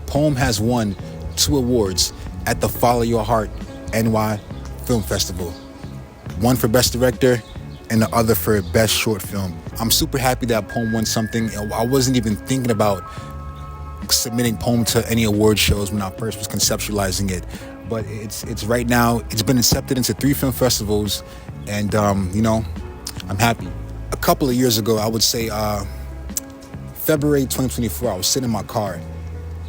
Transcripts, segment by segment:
Poem has won 2 awards at the Follow Your Heart NY Film Festival. One for Best Director and the other for Best Short Film. I'm super happy that Poem won something. I wasn't even thinking about submitting Poem to any award shows when I first was conceptualizing it. But it's right now, it's been accepted into 3 film festivals, and I'm happy. A couple of years ago, I would say February 2024, I was sitting in my car,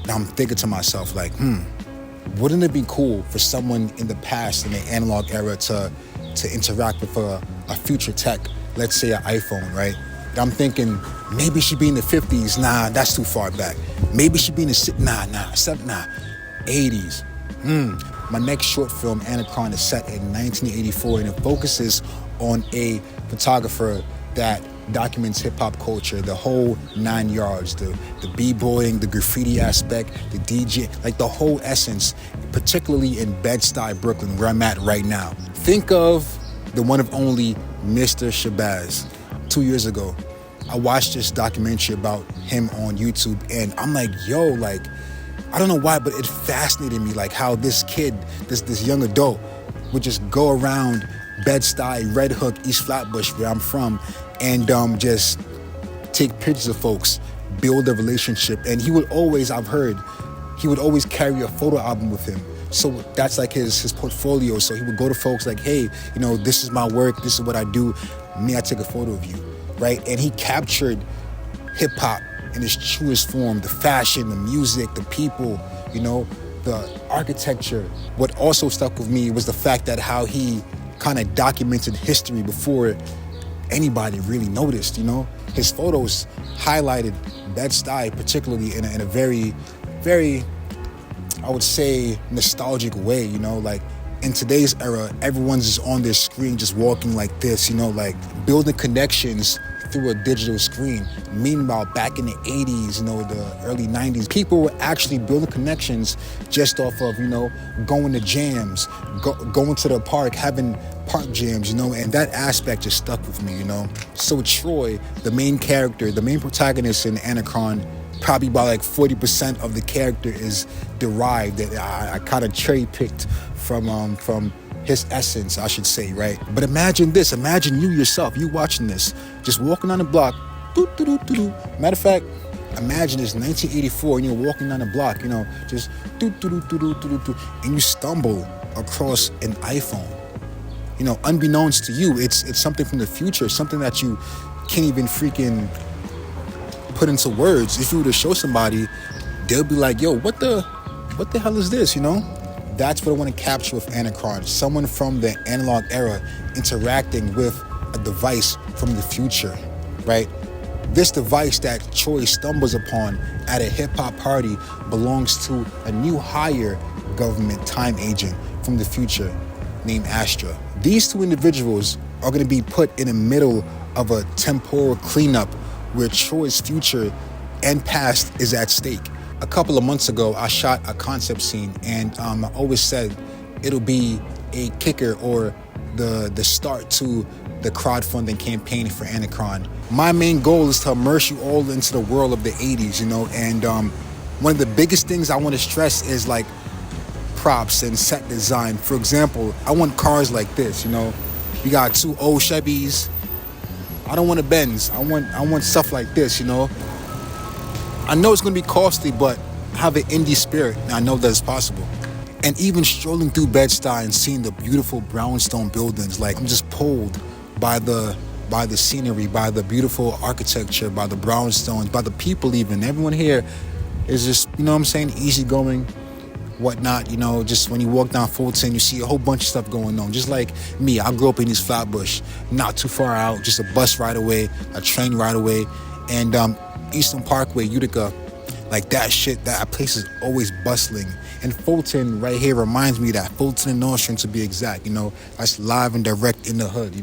and I'm thinking to myself, like, wouldn't it be cool for someone in the past, in the analog era, to interact with a future tech, let's say an iPhone, right? I'm thinking, maybe she'd be in the 50s. Nah, that's too far back. Maybe she'd be in the 80s. My next short film, ANACRON, is set in 1984, and it focuses on a photographer that documents hip-hop culture, the whole 9 yards, the b-boying, the graffiti aspect, the DJ, like the whole essence, particularly in Bed-Stuy, Brooklyn, where I'm at right now. Think of the one of only Mr. Shabazz. 2 years ago, I watched this documentary about him on YouTube, and I'm like, yo, like, I don't know why, but it fascinated me, like how this kid, this young adult, would just go around Bed-Stuy, Red Hook, East Flatbush, where I'm from, and just take pictures of folks, build a relationship. And he would always, I've heard, he would always carry a photo album with him. So that's like his portfolio. So he would go to folks like, hey, this is my work, this is what I do. May I take a photo of you, right? And he captured hip-hop in its truest form, the fashion, the music, the people, the architecture. What also stuck with me was the fact that how he kind of documented history before anybody really noticed, His photos highlighted Bed-Stuy, particularly in a very, very, I would say, nostalgic way, like in today's era, everyone's just on their screen, just walking like this, like building connections through a digital screen. Meanwhile, back in the 80s, the early 90s, people were actually building connections just off of, going to jams, going to the park, having park jams, and that aspect just stuck with me, So Troy, the main character, the main protagonist in ANACRON, probably by like 40% of the character is derived, that I kind of cherry-picked from his essence, I should say, right? But imagine this, imagine you yourself, you watching this, just walking on the block, doo-doo-doo-doo-doo. Matter of fact, imagine this, 1984, and you're walking down the block, just doo-doo-doo-doo-doo-doo, and you stumble across an iPhone. Unbeknownst to you, it's something from the future, something that you can't even freaking put into words. If you were to show somebody, they'll be like, yo, what the hell is this, That's what I want to capture with ANACRON. Someone from the analog era interacting with a device from the future, right? This device that Troy stumbles upon at a hip-hop party belongs to a new hire government time agent from the future named Astra. These 2 individuals are going to be put in the middle of a temporal cleanup where Troy's future and past is at stake. A couple of months ago, I shot a concept scene, and I always said it'll be a kicker or the start to the crowdfunding campaign for ANACRON. My main goal is to immerse you all into the world of the 80s, and one of the biggest things I want to stress is like props and set design. For example, I want cars like this, We got 2 old Chevys. I don't want a Benz. I want stuff like this, I know it's going to be costly, but I have an indie spirit, and I know that it's possible. And even strolling through Bed-Stuy and seeing the beautiful brownstone buildings, like I'm just pulled by the scenery, by the beautiful architecture, by the brownstones, by the people even. Everyone here is just, easygoing, whatnot, just when you walk down Fulton, you see a whole bunch of stuff going on. Just like me, I grew up in East Flatbush, not too far out, just a bus ride away, a train ride away, and Eastern Parkway, Utica, like that place is always bustling. And Fulton right here reminds me of that. Fulton and Nostrand, to be exact, that's live and direct in the hood,